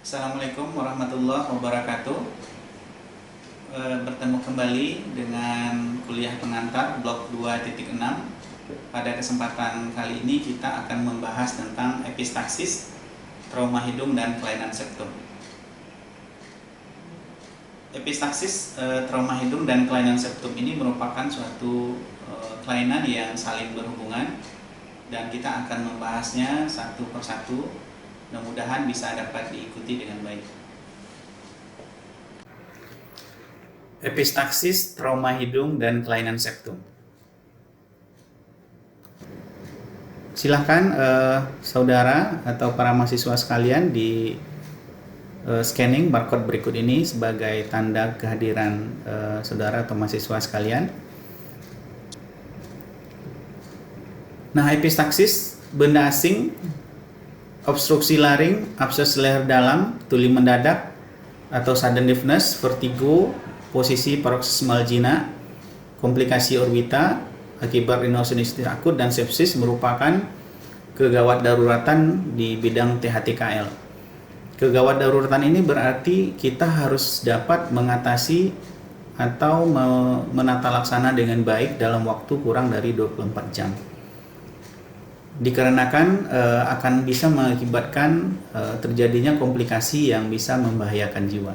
Assalamualaikum warahmatullahi wabarakatuh. Bertemu kembali dengan kuliah pengantar blok 2.6. Pada kesempatan kali ini kita akan membahas tentang epistaksis, trauma hidung dan kelainan septum. Epistaksis, trauma hidung dan kelainan septum ini merupakan suatu kelainan yang saling berhubungan dan kita akan membahasnya satu persatu. Mudah-mudahan bisa dapat diikuti dengan baik. Epistaksis, trauma hidung dan kelainan septum. Silahkan saudara atau para mahasiswa sekalian di scanning barcode berikut ini sebagai tanda kehadiran saudara atau mahasiswa sekalian. Nah, epistaksis, benda asing, obstruksi laring, abses leher dalam, tuli mendadak atau sudden deafness, vertigo, posisi paroxysmal gina, komplikasi orbita akibat rhinosinusitis akut dan sepsis merupakan kegawat daruratan di bidang THTKL. Kegawat daruratan ini berarti kita harus dapat mengatasi atau menata laksana dengan baik dalam waktu kurang dari 24 jam. Dikarenakan akan bisa mengakibatkan terjadinya komplikasi yang bisa membahayakan jiwa.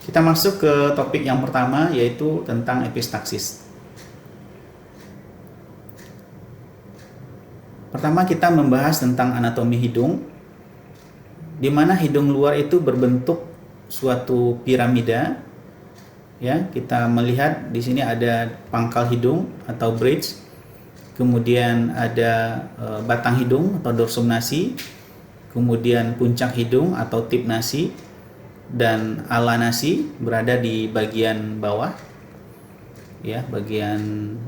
Kita masuk ke topik yang pertama, yaitu tentang epistaksis. Pertama kita membahas tentang anatomi hidung, di mana hidung luar itu berbentuk suatu piramida. Ya, kita melihat di sini ada pangkal hidung atau bridge. Kemudian ada batang hidung atau dorsum nasi, kemudian puncak hidung atau tip nasi, dan ala nasi berada di bagian bawah, ya, bagian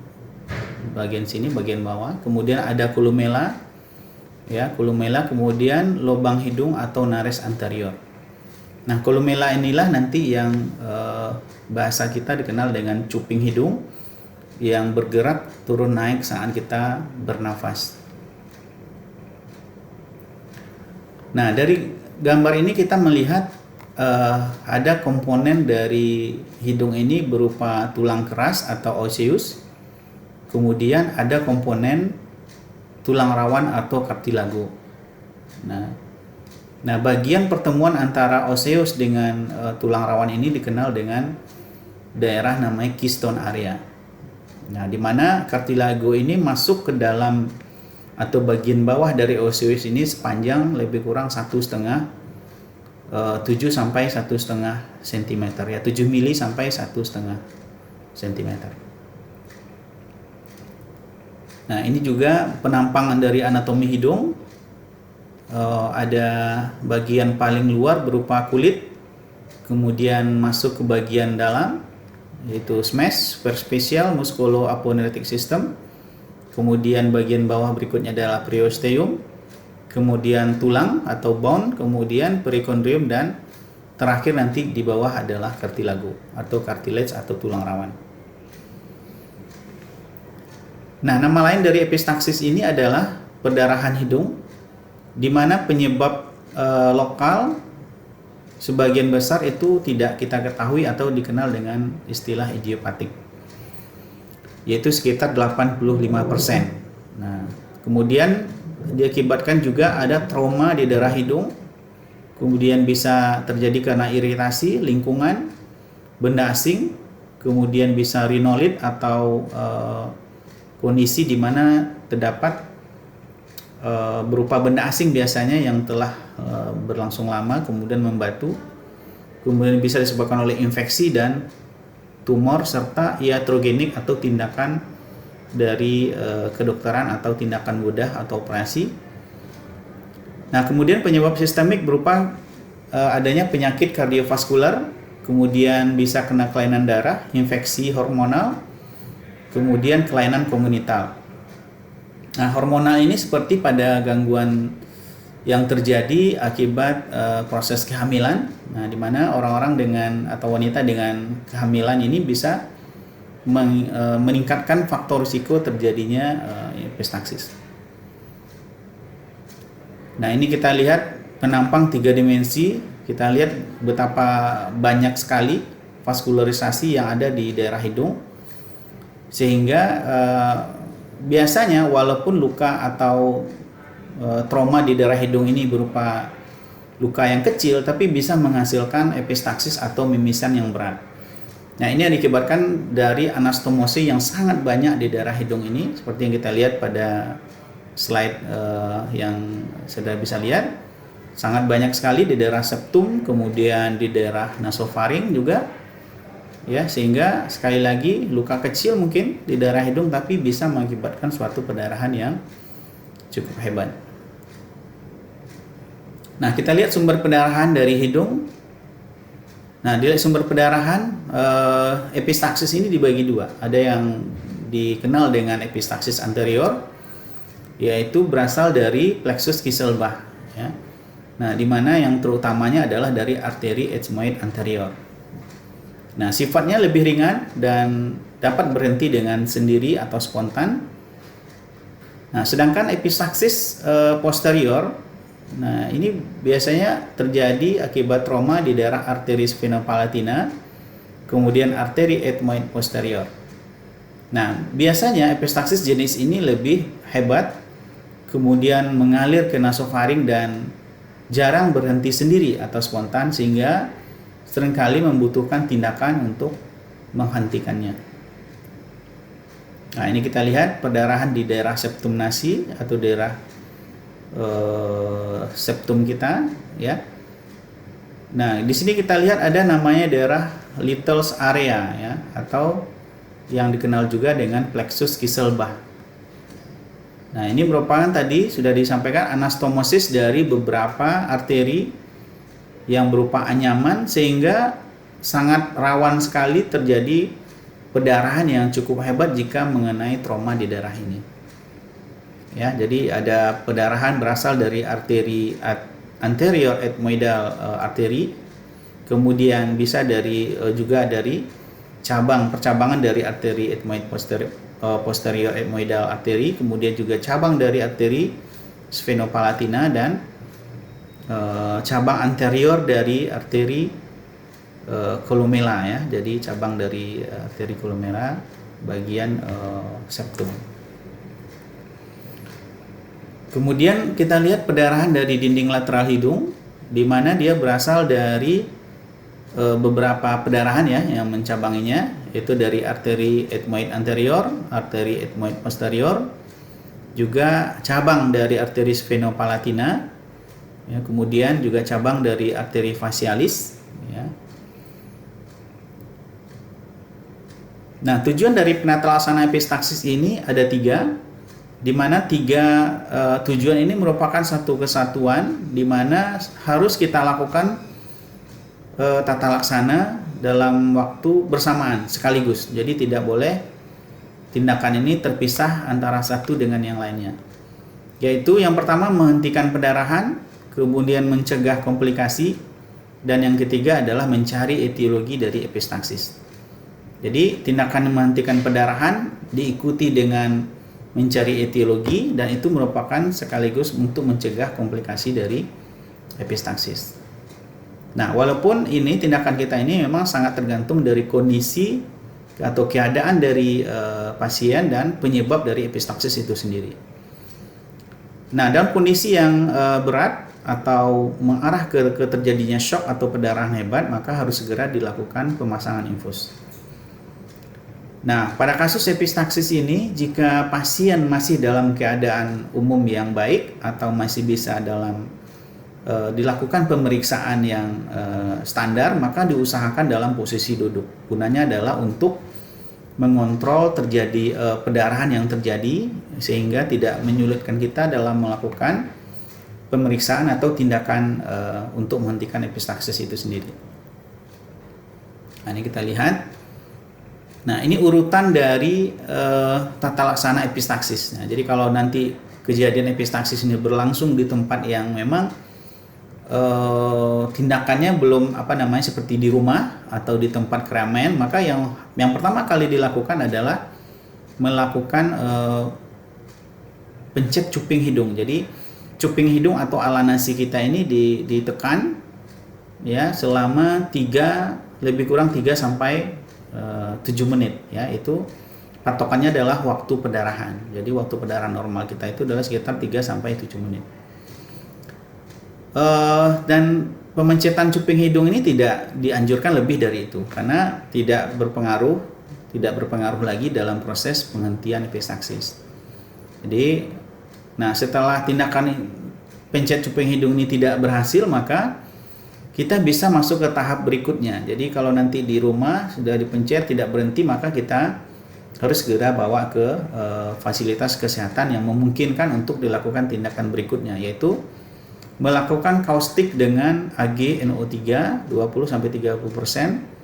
sini, bagian bawah. Kemudian ada columella, ya, columella, kemudian lubang hidung atau nares anterior. Nah, columella inilah nanti yang bahasa kita dikenal dengan cuping hidung, yang bergerak turun naik saat kita bernafas. Nah, dari gambar ini kita melihat ada komponen dari hidung ini berupa tulang keras atau osseus, kemudian ada komponen tulang rawan atau cartilago. Nah, bagian pertemuan antara osseus dengan tulang rawan ini dikenal dengan daerah namanya keystone area. Nah, di mana cartilago ini masuk ke dalam atau bagian bawah dari osseus ini sepanjang lebih kurang 1,5 7 sampai 1,5 cm, ya, 7 mili sampai 1,5 cm. Nah, ini juga penampangan dari anatomi hidung. Ada bagian paling luar berupa kulit, kemudian masuk ke bagian dalam yaitu SMES, superficial musculo-aponeurotic system. Kemudian bagian bawah berikutnya adalah periosteum, kemudian tulang atau bone, kemudian perikondrium, dan terakhir nanti di bawah adalah cartilago atau cartilage atau tulang rawan. Nah, nama lain dari epistaksis ini adalah perdarahan hidung, di mana penyebab lokal sebagian besar itu tidak kita ketahui atau dikenal dengan istilah idiopatik, yaitu sekitar 85%. Nah, kemudian diakibatkan juga ada trauma di daerah hidung, kemudian bisa terjadi karena iritasi lingkungan, benda asing, kemudian bisa rhinolit atau kondisi di mana terdapat berupa benda asing biasanya yang telah berlangsung lama kemudian membatu, kemudian bisa disebabkan oleh infeksi dan tumor, serta iatrogenik atau tindakan dari kedokteran atau tindakan bedah atau operasi. Nah, kemudian penyebab sistemik berupa adanya penyakit kardiovaskular, kemudian bisa kena kelainan darah, infeksi hormonal, kemudian kelainan komunital. Nah, hormonal ini seperti pada gangguan yang terjadi akibat proses kehamilan. Nah, di mana orang-orang dengan atau wanita dengan kehamilan ini bisa meningkatkan faktor risiko terjadinya epistaksis. Nah, ini kita lihat penampang 3 dimensi. Kita lihat betapa banyak sekali vaskularisasi yang ada di daerah hidung, sehingga biasanya walaupun luka atau trauma di daerah hidung ini berupa luka yang kecil, tapi bisa menghasilkan epistaksis atau mimisan yang berat. Nah, ini yang dikibatkan dari anastomosis yang sangat banyak di daerah hidung ini, seperti yang kita lihat pada slide yang sudah bisa lihat. Sangat banyak sekali di daerah septum, kemudian di daerah nasofaring juga, ya, sehingga sekali lagi luka kecil mungkin di daerah hidung tapi bisa mengakibatkan suatu pendarahan yang cukup hebat. Nah, kita lihat sumber pendarahan dari hidung. Nah, di sumber pendarahan epistaksis ini dibagi dua. Ada yang dikenal dengan epistaksis anterior, yaitu berasal dari plexus Kieselbach, ya. Nah, di mana yang terutamanya adalah dari arteri ethmoid anterior. Nah, sifatnya lebih ringan dan dapat berhenti dengan sendiri atau spontan. Nah, sedangkan epistaksis posterior, nah ini biasanya terjadi akibat trauma di daerah arteri sphenopalatina, kemudian arteri ethmoid posterior. Nah, biasanya epistaksis jenis ini lebih hebat, kemudian mengalir ke nasofaring dan jarang berhenti sendiri atau spontan, sehingga seringkali membutuhkan tindakan untuk menghentikannya. Nah, ini kita lihat perdarahan di daerah septum nasi atau daerah septum kita, ya. Nah, di sini kita lihat ada namanya daerah Little's area, ya, atau yang dikenal juga dengan plexus Kieselbach. Nah, ini merupakan tadi sudah disampaikan anastomosis dari beberapa arteri yang berupa anyaman, sehingga sangat rawan sekali terjadi pendarahan yang cukup hebat jika mengenai trauma di daerah ini. Ya, jadi ada pendarahan berasal dari arteri anterior ethmoidal arteri, kemudian bisa dari juga dari percabangan dari arteri ethmoid posterior ethmoidal arteri, kemudian juga cabang dari arteri sphenopalatina dan cabang anterior dari arteri columella, ya. Jadi cabang dari arteri columella bagian septum. Kemudian kita lihat pendarahan dari dinding lateral hidung, di mana dia berasal dari beberapa pendarahan, ya, yang mencabanginya, yaitu dari arteri ethmoid anterior, arteri ethmoid posterior, juga cabang dari arteri sphenopalatina, ya, kemudian juga cabang dari arteri facialis, ya. Nah, tujuan dari penata laksana epistaksis ini ada 3, di mana 3 tujuan ini merupakan satu kesatuan, di mana harus kita lakukan tata laksana dalam waktu bersamaan sekaligus. Jadi tidak boleh tindakan ini terpisah antara satu dengan yang lainnya. Yaitu yang pertama menghentikan pendarahan, kemudian mencegah komplikasi, dan yang ketiga adalah mencari etiologi dari epistaksis. Jadi tindakan menghentikan pendarahan diikuti dengan mencari etiologi, dan itu merupakan sekaligus untuk mencegah komplikasi dari epistaksis. Nah, walaupun ini tindakan kita ini memang sangat tergantung dari kondisi atau keadaan dari pasien dan penyebab dari epistaksis itu sendiri. Nah, dalam kondisi yang berat atau mengarah ke terjadinya shock atau pendarahan hebat, maka harus segera dilakukan pemasangan infus. Nah, pada kasus epistaksis ini, jika pasien masih dalam keadaan umum yang baik atau masih bisa dilakukan pemeriksaan yang standar, maka diusahakan dalam posisi duduk. Gunanya adalah untuk mengontrol terjadi pendarahan yang terjadi, sehingga tidak menyulitkan kita dalam melakukan pemeriksaan atau tindakan untuk menghentikan epistaksis itu sendiri. Nah, ini kita lihat. Nah, ini urutan dari tata laksana epistaksis. Nah, jadi kalau nanti kejadian epistaksis ini berlangsung di tempat yang memang tindakannya belum seperti di rumah atau di tempat keramaian, maka yang pertama kali dilakukan adalah melakukan pencet cuping hidung. Jadi cuping hidung atau ala nasi kita ini ditekan ya selama lebih kurang 3 sampai 7 menit ya. Itu patokannya adalah waktu perdarahan. Jadi waktu perdarahan normal kita itu adalah sekitar 3 sampai 7 menit. Dan pemencetan cuping hidung ini tidak dianjurkan lebih dari itu karena tidak berpengaruh lagi dalam proses penghentian epistaxis. Jadi, setelah tindakan pencet cuping hidung ini tidak berhasil, maka kita bisa masuk ke tahap berikutnya. Jadi kalau nanti di rumah sudah dipencet tidak berhenti, maka kita harus segera bawa ke fasilitas kesehatan yang memungkinkan untuk dilakukan tindakan berikutnya, yaitu melakukan kaustik dengan AgNO3 20-30%.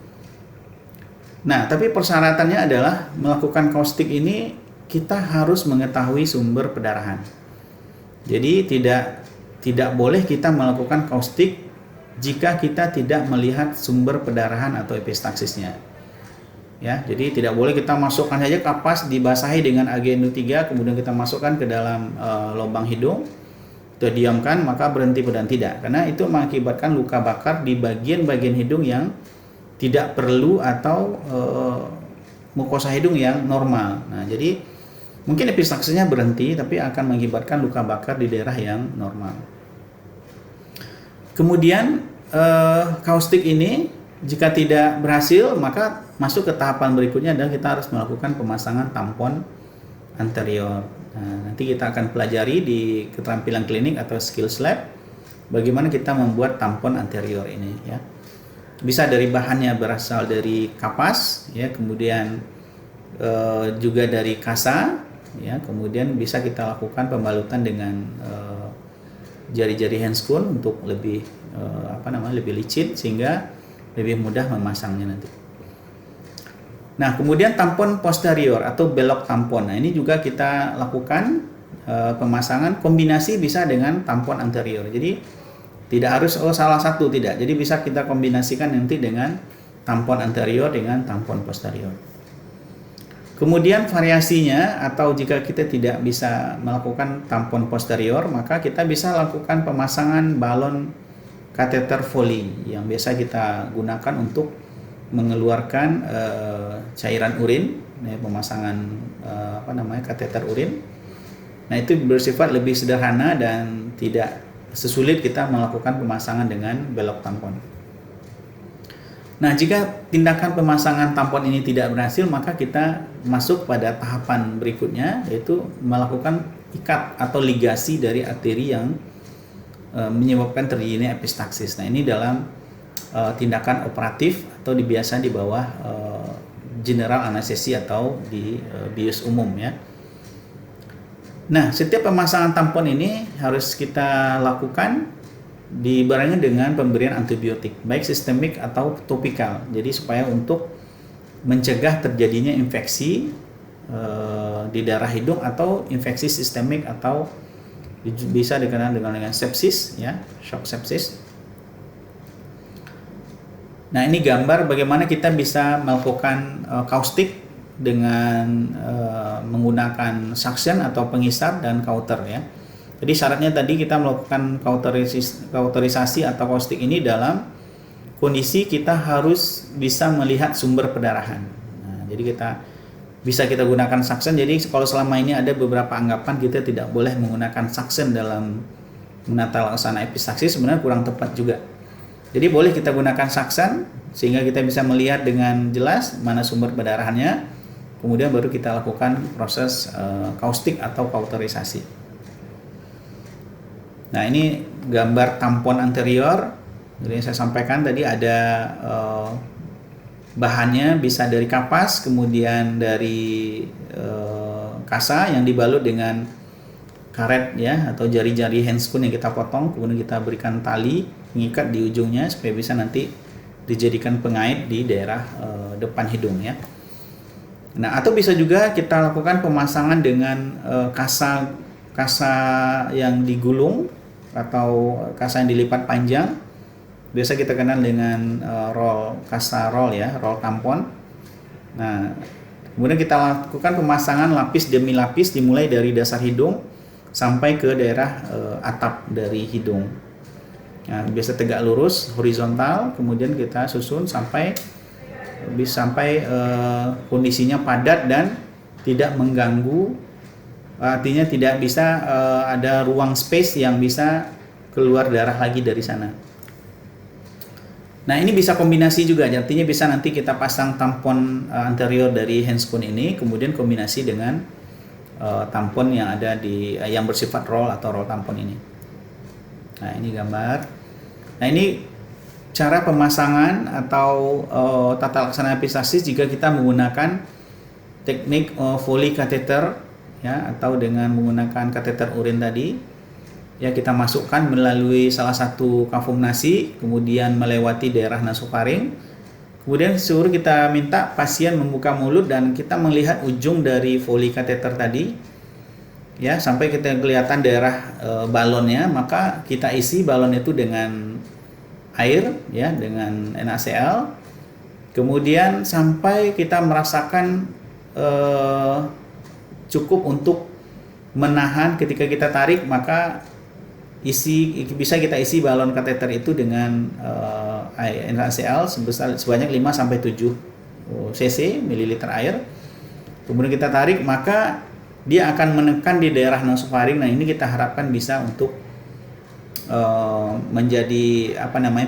Nah, tapi persyaratannya adalah melakukan kaustik ini kita harus mengetahui sumber perdarahan. Jadi tidak boleh kita melakukan kaustik jika kita tidak melihat sumber perdarahan atau epistaxisnya. Ya, jadi tidak boleh kita masukkan saja kapas dibasahi dengan AgNO3 kemudian kita masukkan ke dalam lubang hidung, kita diamkan maka berhenti dan tidak, karena itu mengakibatkan luka bakar di bagian-bagian hidung yang tidak perlu atau mukosa hidung yang normal. Nah, jadi mungkin epistaxisnya berhenti tapi akan mengakibatkan luka bakar di daerah yang normal. Kemudian kaustik ini jika tidak berhasil maka masuk ke tahapan berikutnya adalah kita harus melakukan pemasangan tampon anterior. Nah, nanti kita akan pelajari di keterampilan klinik atau skills lab bagaimana kita membuat tampon anterior ini ya. Bisa dari bahannya berasal dari kapas ya, kemudian juga dari kasa ya, kemudian bisa kita lakukan pembalutan dengan jari-jari handscoon untuk lebih lebih licin sehingga lebih mudah memasangnya nanti. Nah, kemudian tampon posterior atau belok tampon. Nah, ini juga kita lakukan pemasangan kombinasi bisa dengan tampon anterior. Jadi tidak harus salah satu, tidak. Jadi bisa kita kombinasikan nanti dengan tampon anterior dengan tampon posterior. Kemudian variasinya atau jika kita tidak bisa melakukan tampon posterior, maka kita bisa lakukan pemasangan balon kateter Foley yang biasa kita gunakan untuk mengeluarkan cairan urin, pemasangan kateter urin. Nah, itu bersifat lebih sederhana dan tidak sesulit kita melakukan pemasangan dengan belok tampon. Nah, jika tindakan pemasangan tampon ini tidak berhasil, maka kita masuk pada tahapan berikutnya, yaitu melakukan ikat atau ligasi dari arteri yang menyebabkan terjadinya epistaxis. Nah, ini dalam tindakan operatif atau biasa di bawah general anestesi atau di bius umum ya. Nah, setiap pemasangan tampon ini harus kita lakukan dibarengi dengan pemberian antibiotik, baik sistemik atau topikal. Jadi supaya untuk mencegah terjadinya infeksi di daerah hidung atau infeksi sistemik atau bisa dikenal dengan sepsis ya, shock sepsis. Nah, ini gambar bagaimana kita bisa melakukan kaustik dengan menggunakan suction atau pengisap dan kauter ya. Jadi syaratnya tadi kita melakukan kauterisasi atau kaustik ini dalam kondisi kita harus bisa melihat sumber perdarahan. Nah, jadi bisa kita gunakan suction. Jadi kalau selama ini ada beberapa anggapan kita tidak boleh menggunakan suction dalam menata laksana epistaxis, sebenarnya kurang tepat juga. Jadi boleh kita gunakan suction sehingga kita bisa melihat dengan jelas mana sumber perdarahannya. Kemudian baru kita lakukan proses kaustik atau kauterisasi. Nah, ini gambar tampon anterior. Jadi saya sampaikan tadi ada bahannya bisa dari kapas, kemudian dari kasa yang dibalut dengan karet ya atau jari-jari handscoon yang kita potong, kemudian kita berikan tali mengikat di ujungnya supaya bisa nanti dijadikan pengait di daerah depan hidung ya. Nah, atau bisa juga kita lakukan pemasangan dengan kasa yang digulung atau kasa yang dilipat panjang. Biasa kita kenal dengan kasa roll ya, roll tampon. Nah, kemudian kita lakukan pemasangan lapis demi lapis dimulai dari dasar hidung, sampai ke daerah atap dari hidung. Nah, biasa tegak lurus, horizontal, kemudian kita susun sampai kondisinya padat dan tidak mengganggu, artinya tidak bisa ada ruang space yang bisa keluar darah lagi dari sana. Nah, ini bisa kombinasi juga, artinya bisa nanti kita pasang tampon anterior dari handscoon ini, kemudian kombinasi dengan tampon yang ada yang bersifat roll atau roll tampon ini. Nah, ini gambar. Nah, ini cara pemasangan atau tata laksana epistaxis jika kita menggunakan teknik Foley catheter, ya, atau dengan menggunakan kateter urin tadi. Ya, kita masukkan melalui salah satu kafum nasi, kemudian melewati daerah nasofaring. Kemudian suruh kita minta pasien membuka mulut dan kita melihat ujung dari Foley catheter tadi, ya, sampai kita kelihatan daerah balonnya, maka kita isi balon itu dengan air, ya, dengan NaCl. Kemudian sampai kita merasakan cukup untuk menahan ketika kita tarik, maka bisa kita isi balon kateter itu dengan NaCl sebanyak 5 sampai 7 cc mililiter air. Kemudian kita tarik, maka dia akan menekan di daerah nasofaring. Nah, ini kita harapkan bisa untuk menjadi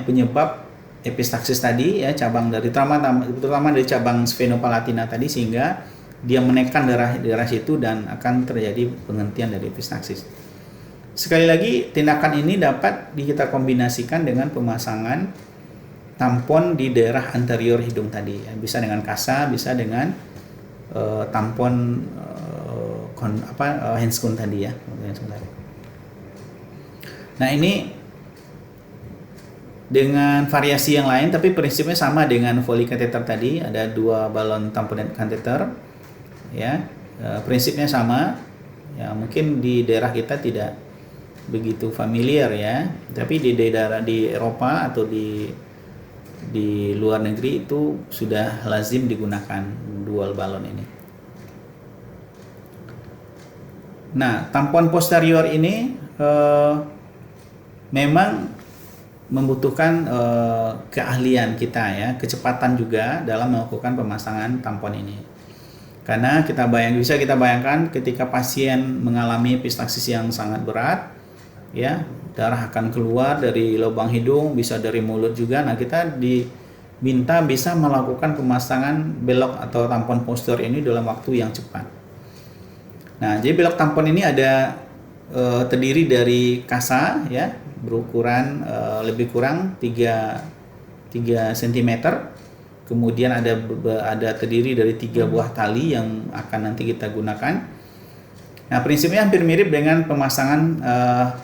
penyebab epistaxis tadi, ya, cabang dari terutama dari cabang sphenopalatina tadi, sehingga dia menekan darah situ dan akan terjadi penghentian dari epistaxis. Sekali lagi, tindakan ini dapat kita kombinasikan dengan pemasangan tampon di daerah anterior hidung tadi, ya. Bisa dengan kasa, bisa dengan tampon handscoon tadi, ya. Nah, ini dengan variasi yang lain, tapi prinsipnya sama dengan Foley catheter tadi. Ada 2 balon tampon catheter, ya. Prinsipnya sama, ya. Mungkin di daerah kita tidak begitu familiar, ya, tapi di daerah di Eropa atau di luar negeri itu sudah lazim digunakan dual balon ini. Nah, tampon posterior ini memang membutuhkan keahlian kita, ya, kecepatan juga dalam melakukan pemasangan tampon ini. Karena bisa kita bayangkan ketika pasien mengalami epistaxis yang sangat berat, ya, darah akan keluar dari lubang hidung, bisa dari mulut juga. Nah, kita diminta bisa melakukan pemasangan belok atau tampon posterior ini dalam waktu yang cepat. Nah, jadi belok tampon ini terdiri dari kasa, ya, berukuran lebih kurang 3 cm. Kemudian ada terdiri dari 3 buah tali yang akan nanti kita gunakan. Nah, prinsipnya hampir mirip dengan pemasangan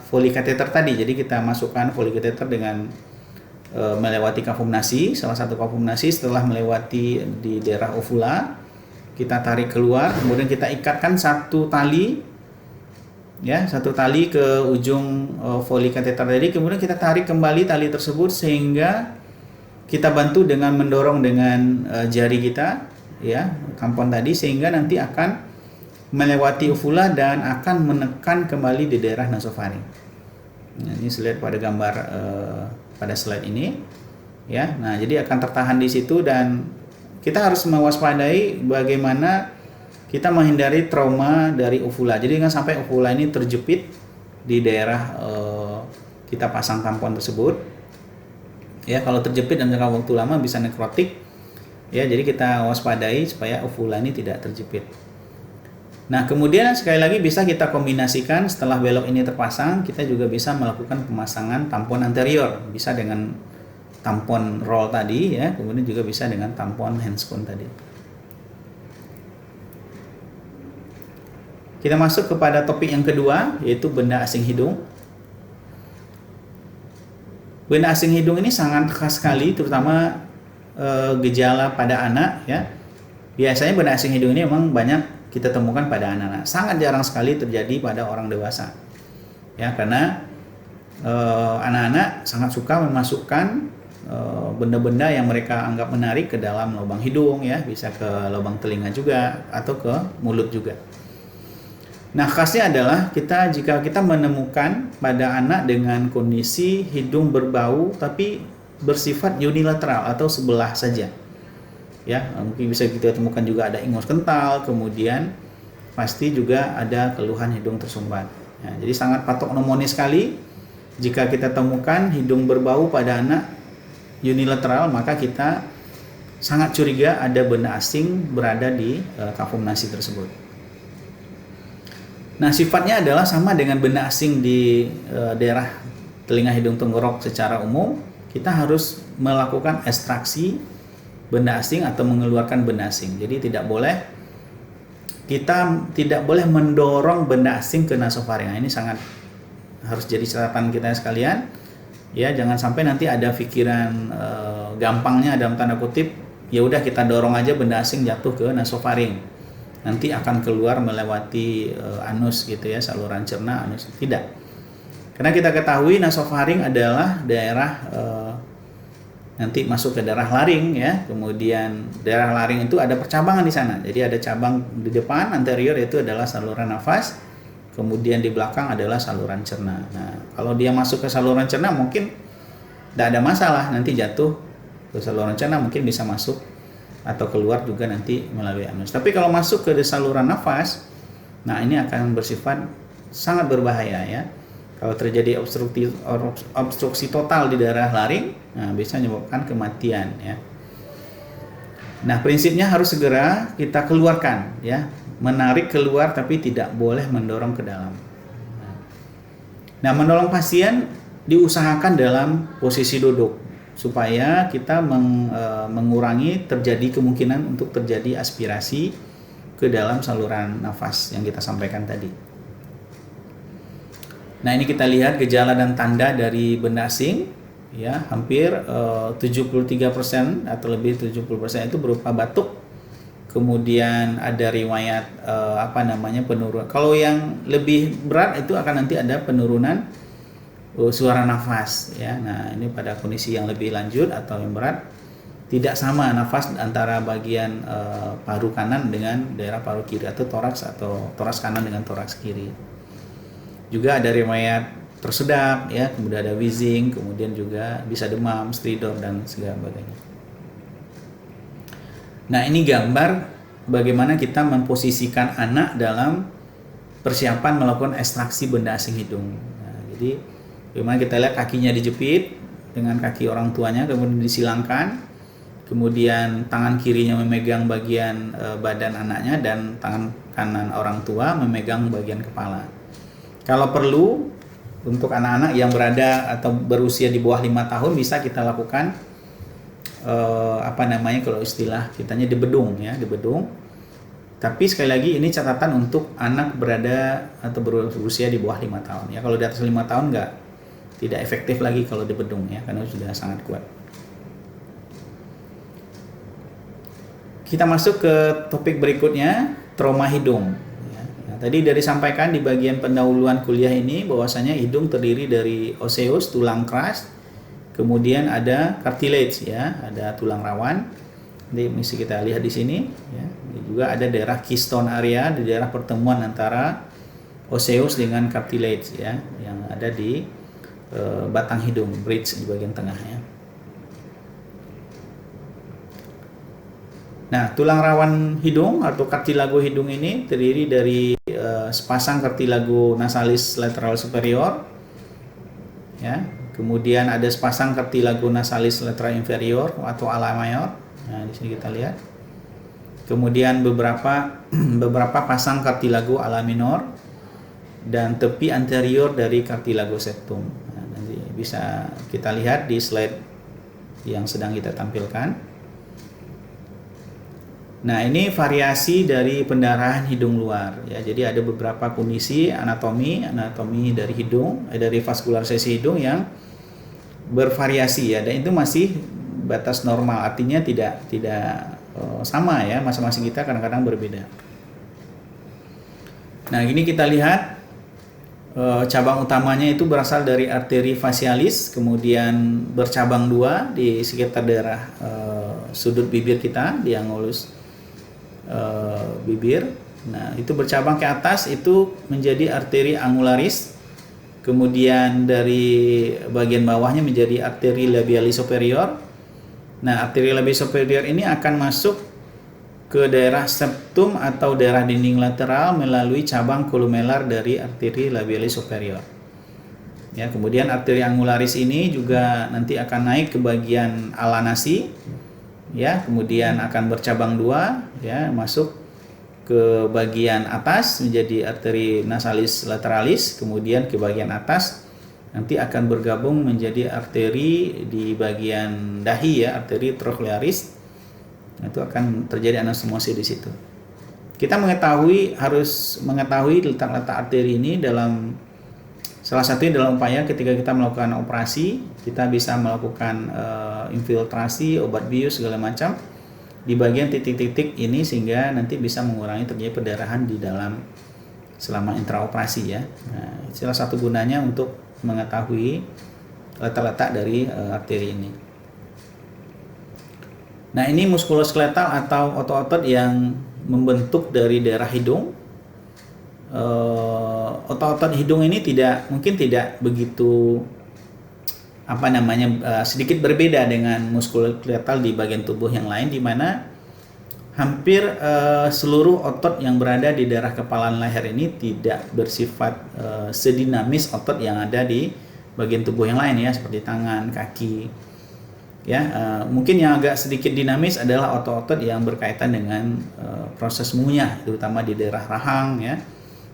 Foley catheter tadi. Jadi kita masukkan Foley catheter dengan melewati kafum nasi, salah satu kafum nasi. Setelah melewati di daerah ovula, kita tarik keluar, kemudian kita ikatkan satu tali, ya, satu tali ke ujung Foley catheter tadi. Kemudian kita tarik kembali tali tersebut sehingga kita bantu dengan mendorong dengan jari kita, ya, tampon tadi, sehingga nanti akan melewati uvula dan akan menekan kembali di daerah nasofaring. Nah, ini lihat pada gambar pada slide ini, ya. Nah, jadi akan tertahan di situ dan kita harus mewaspadai bagaimana kita menghindari trauma dari uvula. Jadi jangan sampai uvula ini terjepit di daerah kita pasang tampon tersebut. Ya, kalau terjepit dan jangka waktu lama bisa nekrotik. Ya, jadi kita waspadai supaya uvula ini tidak terjepit. Nah, kemudian sekali lagi bisa kita kombinasikan setelah belok ini terpasang, kita juga bisa melakukan pemasangan tampon anterior. Bisa dengan tampon roll tadi, ya, kemudian juga bisa dengan tampon handscoon tadi. Kita masuk kepada topik yang kedua, yaitu benda asing hidung. Benda asing hidung ini sangat khas sekali, terutama gejala pada anak, ya. Biasanya benda asing hidung ini memang banyak kita temukan pada anak-anak. Sangat jarang sekali terjadi pada orang dewasa, ya, karena anak-anak sangat suka memasukkan benda-benda yang mereka anggap menarik ke dalam lubang hidung, ya, bisa ke lubang telinga juga atau ke mulut juga. Nah, khasnya adalah jika kita menemukan pada anak dengan kondisi hidung berbau tapi bersifat unilateral atau sebelah saja. Ya, mungkin bisa kita temukan juga ada ingus kental, kemudian pasti juga ada keluhan hidung tersumbat. Ya, jadi sangat patognomonis sekali jika kita temukan hidung berbau pada anak unilateral, maka kita sangat curiga ada benda asing berada di kafum nasi tersebut. Nah, sifatnya adalah sama dengan benda asing di daerah telinga hidung tenggorok secara umum. Kita harus melakukan ekstraksi benda asing atau mengeluarkan benda asing. Jadi kita tidak boleh mendorong benda asing ke nasofaring. Nah, ini sangat harus jadi catatan kita sekalian. Ya, jangan sampai nanti ada pikiran gampangnya dalam tanda kutip, ya udah kita dorong aja benda asing jatuh ke nasofaring. Nanti akan keluar melewati anus gitu ya, saluran cerna anus. Tidak. Karena kita ketahui nasofaring adalah daerah nanti masuk ke daerah laring ya. Kemudian daerah laring itu ada percabangan di sana. Jadi ada cabang di depan anterior itu adalah saluran nafas. Kemudian di belakang adalah saluran cerna. Nah, kalau dia masuk ke saluran cerna mungkin tidak ada masalah, nanti jatuh ke saluran cerna mungkin bisa masuk atau keluar juga nanti melalui anus. Tapi kalau masuk ke saluran nafas, nah ini akan bersifat sangat berbahaya ya. Kalau terjadi obstruksi total di daerah laring, nah bisa menyebabkan kematian ya. Nah, prinsipnya harus segera kita keluarkan ya, menarik keluar tapi tidak boleh mendorong ke dalam. Nah, menolong pasien diusahakan dalam posisi duduk supaya kita mengurangi terjadi kemungkinan untuk terjadi aspirasi ke dalam saluran nafas yang kita sampaikan tadi. Nah, ini kita lihat gejala dan tanda dari benda asing ya, hampir 73% atau lebih 70% itu berupa batuk. Kemudian ada riwayat penurunan. Kalau yang lebih berat itu akan nanti ada penurunan suara nafas ya. Nah, ini pada kondisi yang lebih lanjut atau yang berat tidak sama nafas antara bagian paru kanan dengan daerah paru kiri atau toraks kanan dengan toraks kiri. Juga ada riwayat tersedak ya, kemudian ada wheezing, kemudian juga bisa demam, stridor dan segala macamnya. Nah, ini gambar bagaimana kita memposisikan anak dalam persiapan melakukan ekstraksi benda asing hidung. Nah, jadi bagaimana kita lihat kakinya dijepit dengan kaki orang tuanya, kemudian disilangkan, kemudian tangan kirinya memegang bagian badan anaknya dan tangan kanan orang tua memegang bagian kepala. Kalau perlu untuk anak-anak yang berada atau berusia di bawah 5 tahun bisa kita lakukan kalau istilah kitanya dibedung ya, dibedung. Tapi sekali lagi ini catatan untuk anak berada atau berusia di bawah 5 tahun ya. Kalau di atas 5 tahun tidak efektif lagi kalau dibedung ya, karena sudah sangat kuat. Kita masuk ke topik berikutnya, trauma hidung. Tadi dari sampaikan di bagian pendahuluan kuliah ini bahwasanya hidung terdiri dari osseous, tulang keras, kemudian ada cartilage ya, ada tulang rawan. Ini mesti kita lihat di sini ya. Juga ada daerah keystone area di daerah pertemuan antara osseous dengan cartilage ya, yang ada di batang hidung, bridge di bagian tengah ya. Nah, tulang rawan hidung atau cartilago hidung ini terdiri dari sepasang cartilago nasalis lateral superior ya, kemudian ada sepasang cartilago nasalis lateral inferior atau ala mayor. Nah, di sini kita lihat. Kemudian beberapa pasang cartilago ala minor dan tepi anterior dari cartilago septum. Nah, nanti bisa kita lihat di slide yang sedang kita tampilkan. Nah, ini variasi dari pendarahan hidung luar ya. Jadi ada beberapa kondisi anatomi dari hidung, dari vaskularisasi hidung yang bervariasi ya, dan itu masih batas normal, artinya tidak sama ya, masing-masing kita kadang-kadang berbeda. Nah, ini kita lihat cabang utamanya itu berasal dari arteri facialis, kemudian bercabang dua di sekitar daerah sudut bibir kita, di angulus bibir, Nah, itu bercabang ke atas itu menjadi arteri angularis. Kemudian dari bagian bawahnya menjadi arteri labialis superior. Nah, arteri labialis superior ini akan masuk ke daerah septum atau daerah dinding lateral melalui cabang kolumelar dari arteri labialis superior. Ya, kemudian arteri angularis ini juga nanti akan naik ke bagian ala nasi, ya, kemudian akan bercabang dua, ya, masuk ke bagian atas menjadi arteri nasalis lateralis, kemudian ke bagian atas nanti akan bergabung menjadi arteri di bagian dahi, ya, arteri trochlearis. Itu akan terjadi anastomosis di situ. Kita harus mengetahui letak-letak arteri ini dalam salah satunya dalam upaya ketika kita melakukan operasi, kita bisa melakukan infiltrasi, obat bius segala macam di bagian titik-titik ini sehingga nanti bisa mengurangi terjadi perdarahan di dalam selama intraoperasi, ya. Nah, salah satu gunanya untuk mengetahui letak-letak dari arteri ini. Nah, ini muskuloskeletal atau otot-otot yang membentuk dari daerah hidung. Otot-otot hidung ini mungkin tidak begitu sedikit berbeda dengan muskuloskeletal di bagian tubuh yang lain, di mana hampir seluruh otot yang berada di daerah kepala dan leher ini tidak bersifat sedinamis otot yang ada di bagian tubuh yang lain, ya, seperti tangan, kaki. Ya, mungkin yang agak sedikit dinamis adalah otot-otot yang berkaitan dengan proses mengunyah, terutama di daerah rahang, ya,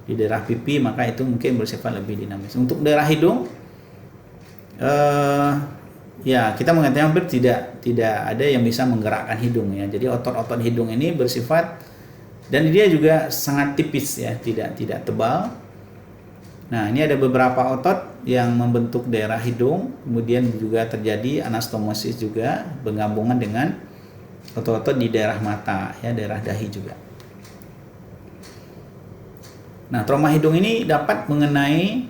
di daerah pipi, maka itu mungkin bersifat lebih dinamis. Untuk daerah hidung, ya, kita mengatakan hampir tidak ada yang bisa menggerakkan hidung, ya. Jadi otot-otot hidung ini bersifat, dan dia juga sangat tipis, ya, tidak tebal. Nah, ini ada beberapa otot yang membentuk daerah hidung, kemudian juga terjadi anastomosis juga bergabungan dengan otot-otot di daerah mata, ya, daerah dahi juga. Nah, trauma hidung ini dapat mengenai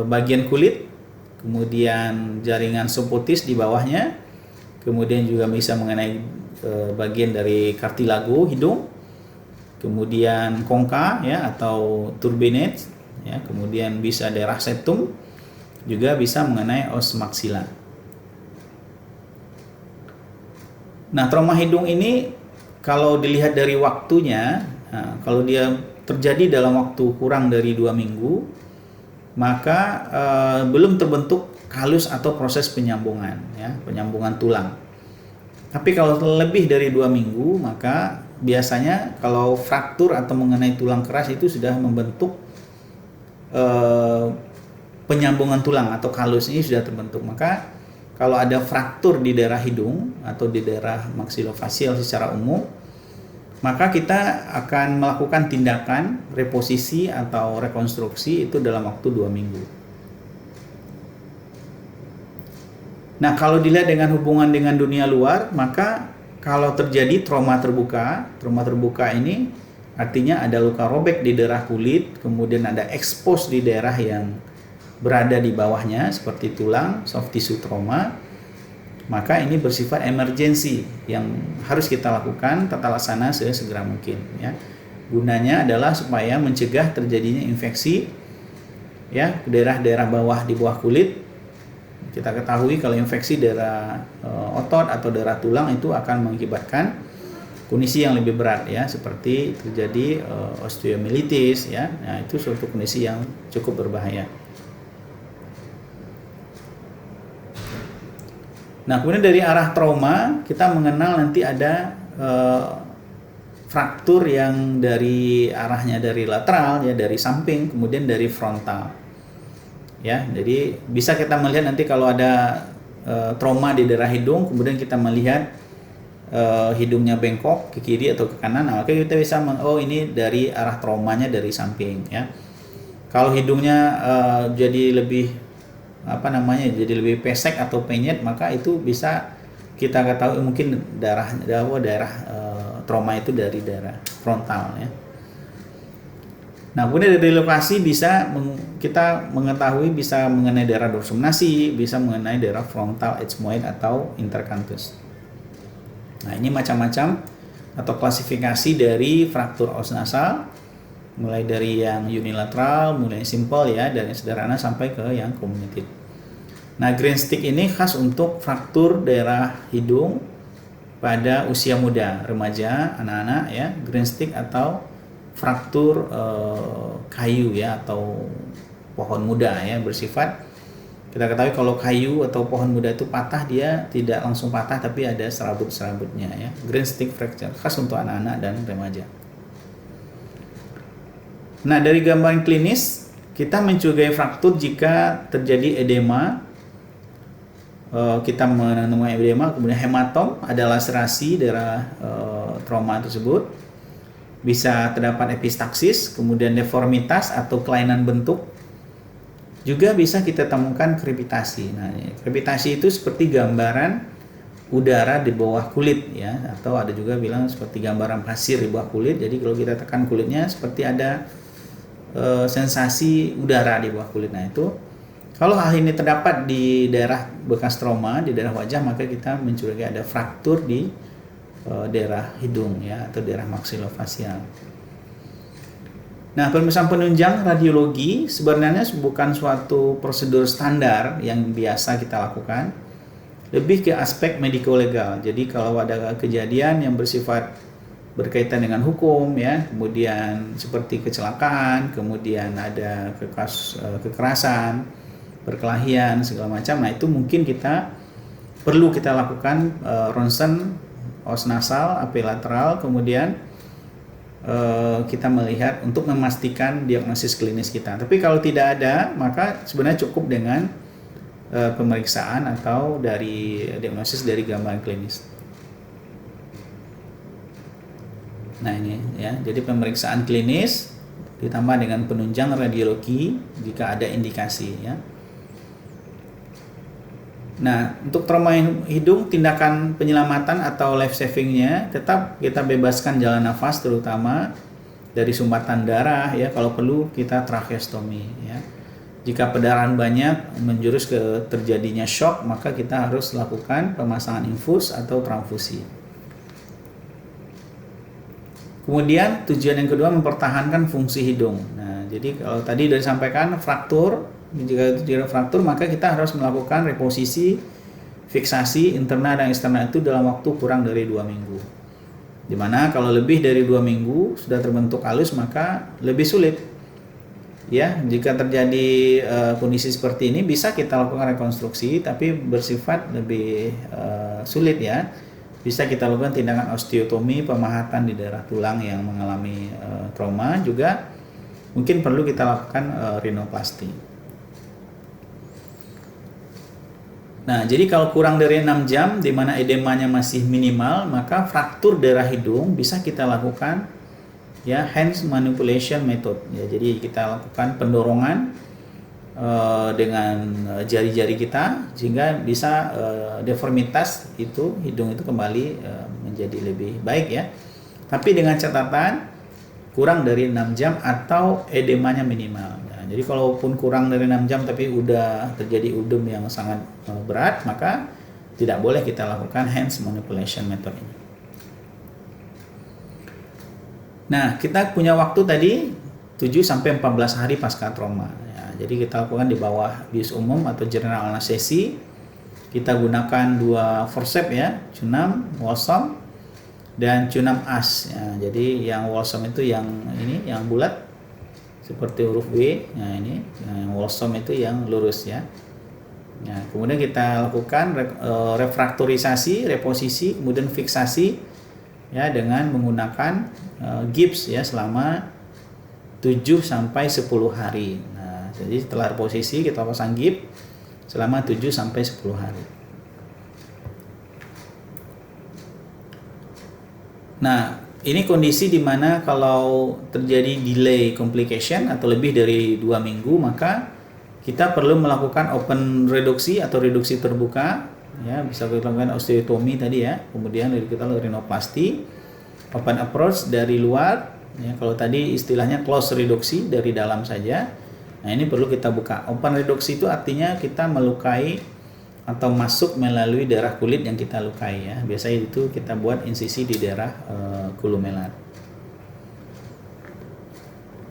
bagian kulit, kemudian jaringan subkutis di bawahnya, kemudian juga bisa mengenai bagian dari kartilago hidung, kemudian kongka, ya, atau turbinate, ya, kemudian bisa daerah septum, juga bisa mengenai os maksila. Nah, trauma hidung ini kalau dilihat dari waktunya, kalau dia terjadi dalam waktu kurang dari 2 minggu, maka belum terbentuk kalus atau proses penyambungan, ya, penyambungan tulang. Tapi kalau lebih dari 2 minggu, maka biasanya kalau fraktur atau mengenai tulang keras itu sudah membentuk penyambungan tulang atau kalus ini sudah terbentuk. Maka kalau ada fraktur di daerah hidung atau di daerah maksilofasial secara umum, maka kita akan melakukan tindakan reposisi atau rekonstruksi itu dalam waktu 2 minggu. Nah, kalau dilihat dengan hubungan dengan dunia luar, maka kalau terjadi trauma terbuka ini artinya ada luka robek di daerah kulit, kemudian ada expose di daerah yang berada di bawahnya seperti tulang, soft tissue trauma, maka ini bersifat emergensi yang harus kita lakukan tata laksana sesegera mungkin, ya. Gunanya adalah supaya mencegah terjadinya infeksi, ya, daerah-daerah bawah di bawah kulit. Kita ketahui kalau infeksi daerah otot atau daerah tulang itu akan mengakibatkan kondisi yang lebih berat, ya, seperti terjadi osteomyelitis, ya. Nah, itu suatu kondisi yang cukup berbahaya. Nah, kemudian dari arah trauma kita mengenal nanti ada fraktur yang dari arahnya dari lateral, ya, dari samping, kemudian dari frontal, ya. Jadi bisa kita melihat nanti kalau ada trauma di daerah hidung, kemudian kita melihat hidungnya bengkok ke kiri atau ke kanan, nah, maka kita bisa ini dari arah traumanya dari samping, ya. Kalau hidungnya jadi lebih jadi lebih pesek atau penyet, maka itu bisa kita ketahui mungkin daerah trauma itu dari daerah frontal, ya. Nah, kemudian dari lokasi kita mengetahui bisa mengenai daerah dorsum nasi, bisa mengenai daerah frontal ethmoid atau intercanthus. Nah, ini macam-macam atau klasifikasi dari fraktur os nasal, mulai dari yang unilateral, mulai simple ya, dari yang sederhana sampai ke yang cumulative. Nah, green stick ini khas untuk fraktur daerah hidung pada usia muda, remaja, anak-anak ya, green stick atau fraktur kayu ya atau pohon muda ya, bersifat, kita ketahui kalau kayu atau pohon muda itu patah, dia tidak langsung patah tapi ada serabut-serabutnya ya. Green stick fracture khas untuk anak-anak dan remaja. Nah, dari gambaran klinis kita mencurigai fraktur jika terjadi edema. Kita menemukan edema, kemudian hematom, ada laserasi daerah trauma tersebut, bisa terdapat epistaksis, kemudian deformitas atau kelainan bentuk, juga bisa kita temukan krepitasi. Nah, krepitasi itu seperti gambaran udara di bawah kulit ya, atau ada juga bilang seperti gambaran pasir di bawah kulit. Jadi kalau kita tekan kulitnya seperti ada sensasi udara di bawah kulit. Nah, itu kalau hal ini terdapat di daerah bekas trauma, di daerah wajah, maka kita mencurigai ada fraktur di daerah hidung ya, atau daerah maksilofacial. Nah, pemeriksaan penunjang radiologi sebenarnya bukan suatu prosedur standar yang biasa kita lakukan, lebih ke aspek mediko-legal. Jadi kalau ada kejadian yang bersifat berkaitan dengan hukum ya, kemudian seperti kecelakaan, kemudian ada kekerasan, perkelahian segala macam, nah itu mungkin kita perlu kita lakukan ronsen os nasal apilateral, kemudian kita melihat untuk memastikan diagnosis klinis kita. Tapi kalau tidak ada, maka sebenarnya cukup dengan pemeriksaan atau dari diagnosis dari gambaran klinis. Nah ini ya, jadi pemeriksaan klinis ditambah dengan penunjang radiologi jika ada indikasi ya. Nah, untuk trauma hidung, tindakan penyelamatan atau life savingnya tetap kita bebaskan jalan nafas, terutama dari sumbatan darah ya. Kalau perlu kita tracheostomi ya. Jika perdarahan banyak menjurus ke terjadinya shock, maka kita harus lakukan pemasangan infus atau transfusi. Kemudian tujuan yang kedua mempertahankan fungsi hidung. Nah, jadi kalau tadi sudah disampaikan fraktur, jika terjadi fraktur maka kita harus melakukan reposisi, fiksasi internal dan eksternal itu dalam waktu kurang dari 2 minggu. Dimana kalau lebih dari 2 minggu sudah terbentuk halus maka lebih sulit. Ya, jika terjadi kondisi seperti ini bisa kita lakukan rekonstruksi tapi bersifat lebih sulit ya. Bisa kita lakukan tindakan osteotomi, pemahatan di daerah tulang yang mengalami trauma, juga mungkin perlu kita lakukan rinoplasti. Nah, jadi kalau kurang dari 6 jam di mana edemanya masih minimal, maka fraktur daerah hidung bisa kita lakukan ya hands manipulation method. Ya, jadi kita lakukan pendorongan dengan jari-jari kita sehingga bisa deformitas itu hidung itu kembali menjadi lebih baik ya. Tapi dengan catatan kurang dari 6 jam atau edemanya minimal. Jadi kalaupun kurang dari 6 jam tapi udah terjadi udem yang sangat berat, maka tidak boleh kita lakukan hands manipulation method ini. Nah, kita punya waktu tadi 7-14 hari pasca trauma. Ya, jadi kita lakukan di bawah bius umum atau general anestesi. Kita gunakan 2 forceps ya, Cunam, Walsum, dan Cunam as. Ya, jadi yang Walsum itu yang ini, yang bulat seperti huruf W. Nah ini yang Walsum itu yang lurus ya. Nah, kemudian kita lakukan refraktorisasi, reposisi, kemudian fiksasi ya dengan menggunakan gips ya selama 7-10 hari. Nah, jadi setelah reposisi kita pasang gips selama 7-10 hari. Nah, ini kondisi di mana kalau terjadi delay complication atau lebih dari 2 minggu, maka kita perlu melakukan open reduksi atau reduksi terbuka ya, bisa kita lakukan osteotomi tadi ya, kemudian kita lakukan rinoplasti, open approach dari luar ya, kalau tadi istilahnya close reduksi dari dalam saja. Nah, ini perlu kita buka. Open reduksi itu artinya kita melukai atau masuk melalui daerah kulit yang kita lukai ya. Biasanya itu kita buat insisi di daerah kulumelar.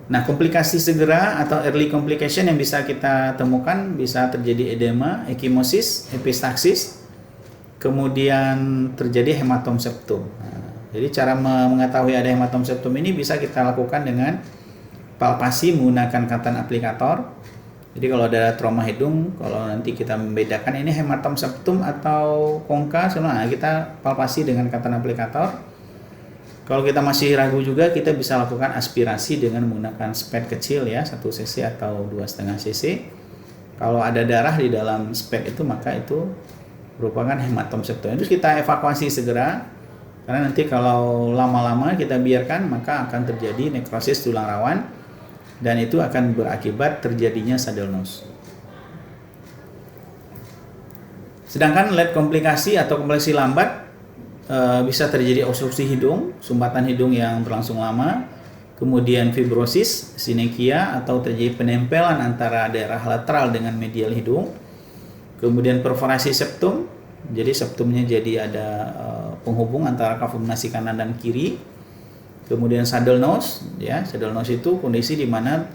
Nah, komplikasi segera atau early complication yang bisa kita temukan bisa terjadi edema, ekimosis, epistaxis, kemudian terjadi hematom septum. Nah, jadi cara mengetahui ada hematom septum ini bisa kita lakukan dengan palpasi menggunakan cotton aplikator. Jadi kalau ada trauma hidung, kalau nanti kita membedakan ini hematom septum atau kongka, sebenarnya kita palpasi dengan cotton aplikator. Kalau kita masih ragu juga, kita bisa lakukan aspirasi dengan menggunakan spade kecil ya, 1 cc atau 2,5 cc. Kalau ada darah di dalam spade itu, maka itu merupakan hematom septum. Itu kita evakuasi segera, karena nanti kalau lama-lama kita biarkan, maka akan terjadi nekrosis tulang rawan, dan itu akan berakibat terjadinya saddle nose. Sedangkan late komplikasi atau komplikasi lambat bisa terjadi obstruksi hidung, sumbatan hidung yang berlangsung lama, kemudian fibrosis, sinekia atau terjadi penempelan antara daerah lateral dengan medial hidung, kemudian perforasi septum, jadi septumnya jadi ada penghubung antara kafum nasi kanan dan kiri, kemudian saddle nose, ya saddle nose itu kondisi di mana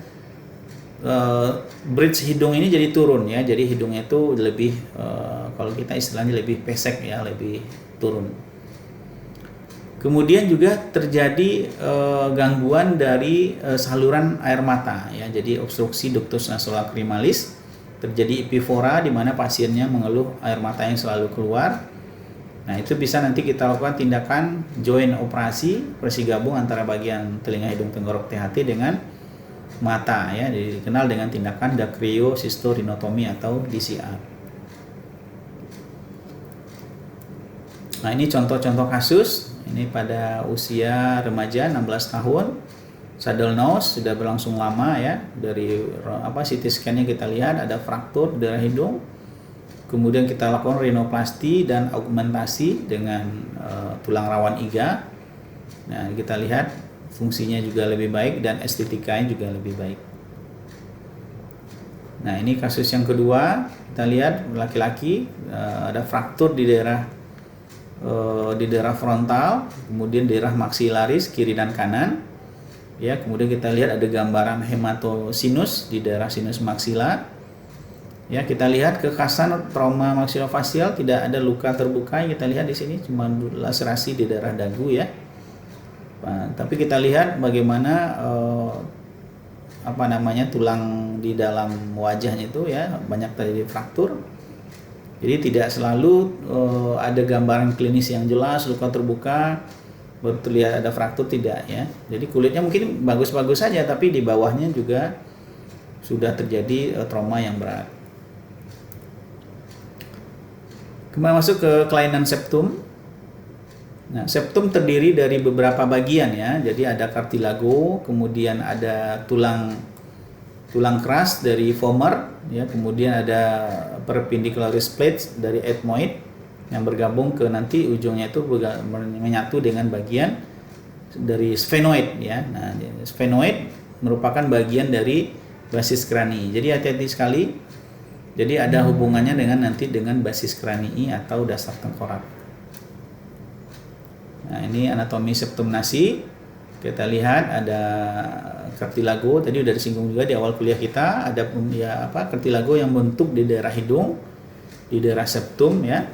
bridge hidung ini jadi turun ya, jadi hidungnya itu lebih kalau kita istilahnya lebih pesek ya, lebih turun. Kemudian juga terjadi gangguan dari saluran air mata ya, jadi obstruksi ductus nasolacrimalis, terjadi epifora di mana pasiennya mengeluh air mata yang selalu keluar. Nah, itu bisa nanti kita lakukan tindakan joint operasi persigabung antara bagian telinga hidung tenggorok THT dengan mata ya, dikenal dengan tindakan dacryocystorhinotomy atau DCR. Nah, ini contoh-contoh kasus. Ini pada usia remaja 16 tahun, saddle nose sudah berlangsung lama ya. Dari CT scan-nya kita lihat ada fraktur daerah hidung. Kemudian kita lakukan rinoplasti dan augmentasi dengan tulang rawan iga. Nah, kita lihat fungsinya juga lebih baik dan estetikanya juga lebih baik. Nah, ini kasus yang kedua, kita lihat laki-laki ada fraktur di daerah frontal, kemudian daerah maksilaris kiri dan kanan. Ya, kemudian kita lihat ada gambaran hematosinus di daerah sinus maksila. Ya, kita lihat kekhasan trauma maksilofacial, tidak ada luka terbuka. Kita lihat di sini cuma laserasi di daerah dagu ya. Nah, tapi kita lihat bagaimana tulang di dalam wajahnya itu ya banyak terjadi fraktur. Jadi tidak selalu ada gambaran klinis yang jelas, luka terbuka, baru terlihat ada fraktur, tidak ya. Jadi kulitnya mungkin bagus-bagus saja, tapi di bawahnya juga sudah terjadi trauma yang berat. Kembali masuk ke kelainan septum. Nah, septum terdiri dari beberapa bagian ya. Jadi ada cartilago, kemudian ada tulang keras dari vomer ya, kemudian ada perpendicularis plates dari ethmoid yang bergabung ke nanti ujungnya itu menyatu dengan bagian dari sphenoid ya. Nah, sphenoid merupakan bagian dari basis kranii. Jadi hati-hati sekali. Jadi ada hubungannya dengan basis kranii atau dasar tengkorak. Nah, ini anatomi septum nasi. Kita lihat ada cartilago, tadi udah disinggung juga di awal kuliah kita, ada cartilago yang bentuk di daerah hidung, di daerah septum ya.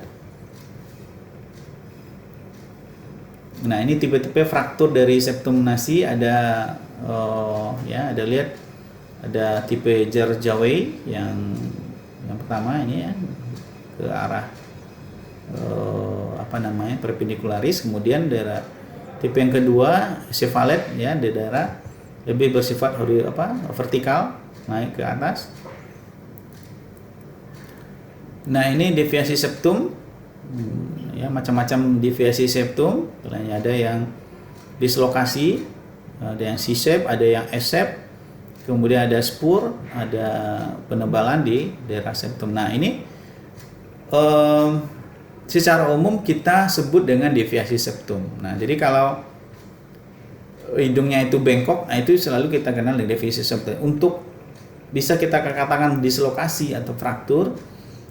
Nah, ini tipe-tipe fraktur dari septum nasi ada lihat ada tipe Jarjaway yang pertama ini ya ke arah perpendicularis, kemudian daerah tipe yang kedua cephalic ya, di daerah lebih bersifat vertikal naik ke atas. Nah, ini deviasi septum ya, macam-macam deviasi septum. Ada yang dislokasi, ada yang C-shape, ada yang S-shape, kemudian ada spur, ada penebalan di daerah septum. Nah, ini secara umum kita sebut dengan deviasi septum. Nah, jadi kalau hidungnya itu bengkok, nah itu selalu kita kenal dengan deviasi septum. Untuk bisa kita katakan dislokasi atau fraktur,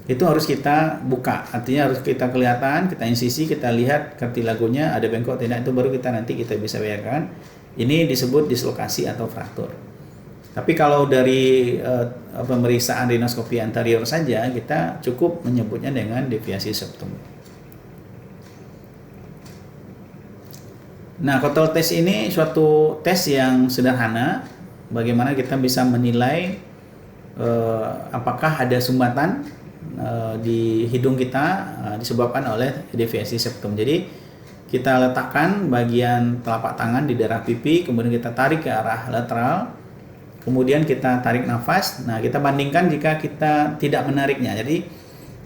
itu harus kita buka, artinya harus kita kelihatan, kita insisi, kita lihat kartilagonya ada bengkok tidak, itu baru nanti kita bisa bedakan ini disebut dislokasi atau fraktur. Tapi kalau dari pemeriksaan rinoskopi anterior saja, kita cukup menyebutnya dengan deviasi septum. Nah, Kotl test ini suatu tes yang sederhana, bagaimana kita bisa menilai apakah ada sumbatan di hidung kita disebabkan oleh deviasi septum. Jadi kita letakkan bagian telapak tangan di daerah pipi, kemudian kita tarik ke arah lateral, kemudian kita tarik nafas. Nah, kita bandingkan jika kita tidak menariknya. Jadi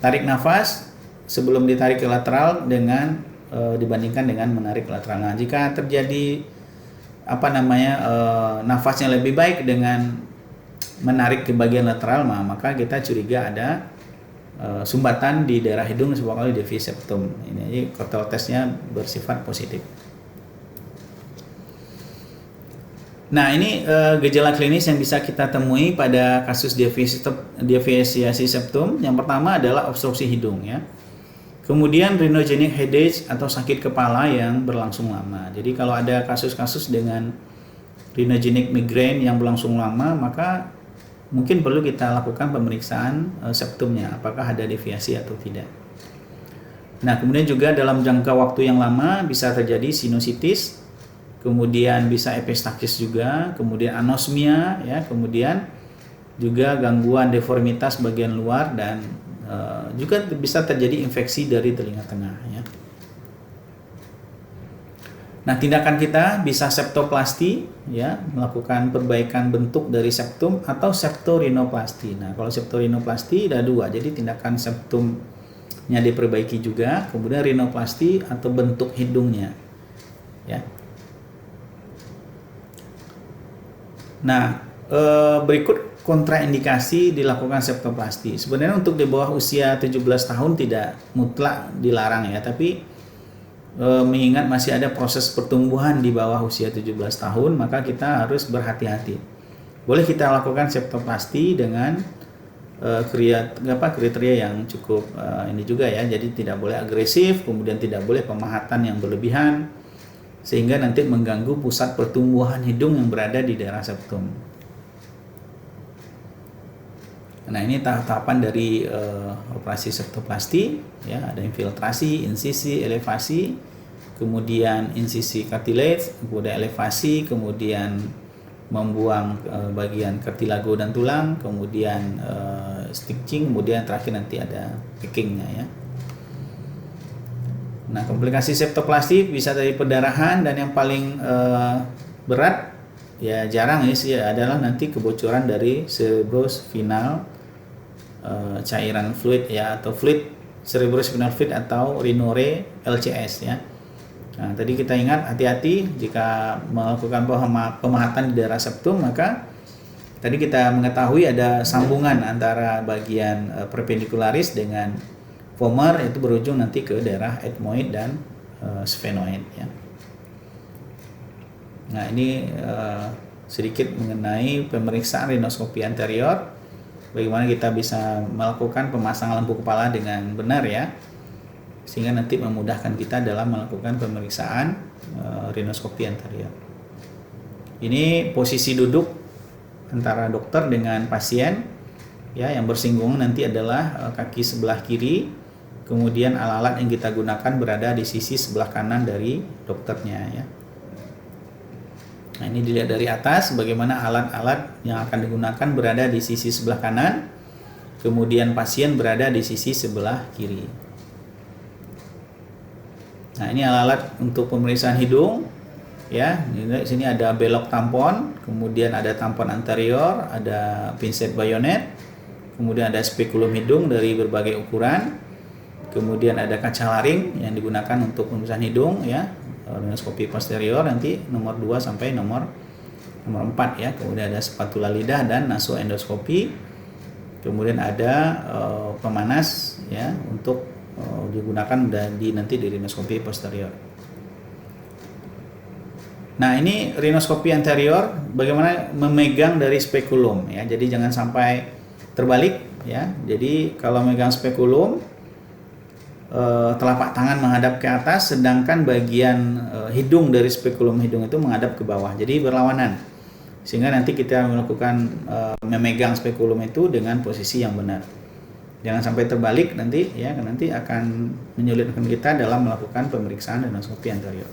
tarik nafas sebelum ditarik ke lateral dengan dibandingkan dengan menarik ke lateral. Nah, jika terjadi nafasnya lebih baik dengan menarik ke bagian lateral, maka kita curiga ada sumbatan di daerah hidung disebabkan oleh deviasi septum. Ini Kotl testnya bersifat positif. Nah, ini gejala klinis yang bisa kita temui pada kasus deviasi septum. Yang pertama adalah obstruksi hidung, ya. Kemudian rhinogenic headache atau sakit kepala yang berlangsung lama. Jadi kalau ada kasus-kasus dengan rhinogenic migraine yang berlangsung lama, maka mungkin perlu kita lakukan pemeriksaan septumnya, apakah ada deviasi atau tidak. Nah, kemudian juga dalam jangka waktu yang lama bisa terjadi sinusitis, kemudian bisa epistaxis juga, kemudian anosmia, ya, kemudian juga gangguan deformitas bagian luar, dan juga bisa terjadi infeksi dari telinga tengah, ya. Nah, tindakan kita bisa septoplasti, ya, melakukan perbaikan bentuk dari septum, atau septorinoplasti. Nah, kalau septorinoplasti ada dua, jadi tindakan septumnya diperbaiki juga, kemudian rinoplasti atau bentuk hidungnya, ya. Nah, berikut kontraindikasi dilakukan septoplasti. Sebenarnya untuk di bawah usia 17 tahun tidak mutlak dilarang, ya, tapi mengingat masih ada proses pertumbuhan di bawah usia 17 tahun, maka kita harus berhati-hati. Boleh kita lakukan septoplasti dengan kriteria yang cukup ini juga, ya. Jadi tidak boleh agresif, kemudian tidak boleh pemahatan yang berlebihan sehingga nanti mengganggu pusat pertumbuhan hidung yang berada di daerah septum. Nah, ini tahap-tahapan dari operasi septoplasti, ya. Ada infiltrasi, insisi, elevasi, kemudian insisi cartilage, kemudian elevasi, kemudian membuang bagian cartilago dan tulang, kemudian stitching, kemudian terakhir nanti ada pickingnya, ya. Nah, komplikasi septoplasti bisa dari perdarahan, dan yang paling berat, ya jarang ya sih, adalah nanti kebocoran dari cerebrospinal cairan fluid, ya, atau fluid cerebrospinal fluid atau Rinore LCS, ya. Nah, tadi kita ingat hati-hati jika melakukan pemahatan di daerah septum, maka tadi kita mengetahui ada sambungan antara bagian perpendikularis dengan vomer, itu berujung nanti ke daerah ethmoid dan sphenoid, ya. Nah, ini sedikit mengenai pemeriksaan rinoskopi anterior, bagaimana kita bisa melakukan pemasangan lampu kepala dengan benar, ya, sehingga nanti memudahkan kita dalam melakukan pemeriksaan rinoskopi anterior. Ini posisi duduk antara dokter dengan pasien, ya, yang bersinggungan nanti adalah kaki sebelah kiri, kemudian alat-alat yang kita gunakan berada di sisi sebelah kanan dari dokternya, ya. Nah, ini dilihat dari atas bagaimana alat-alat yang akan digunakan berada di sisi sebelah kanan, kemudian pasien berada di sisi sebelah kiri. Nah, ini alat-alat untuk pemeriksaan hidung, ya. Di sini ada belok tampon, kemudian ada tampon anterior, ada pinset bayonet, kemudian ada spekulum hidung dari berbagai ukuran, kemudian ada kaca laring yang digunakan untuk pemeriksaan hidung, ya. Rinoskopi posterior nanti nomor 2 sampai nomor 4, ya. Kemudian ada spatula lidah dan nasoendoskopi. Kemudian ada pemanas, ya, untuk digunakan nanti di rinoskopi posterior. Nah, ini rinoskopi anterior bagaimana memegang dari spekulum, ya. Jadi jangan sampai terbalik, ya. Jadi kalau megang spekulum, telapak tangan menghadap ke atas, sedangkan bagian hidung dari spekulum hidung itu menghadap ke bawah. Jadi berlawanan, sehingga nanti kita melakukan memegang spekulum itu dengan posisi yang benar. Jangan sampai terbalik nanti, ya, nanti akan menyulitkan kita dalam melakukan pemeriksaan rhinoskopi anterior.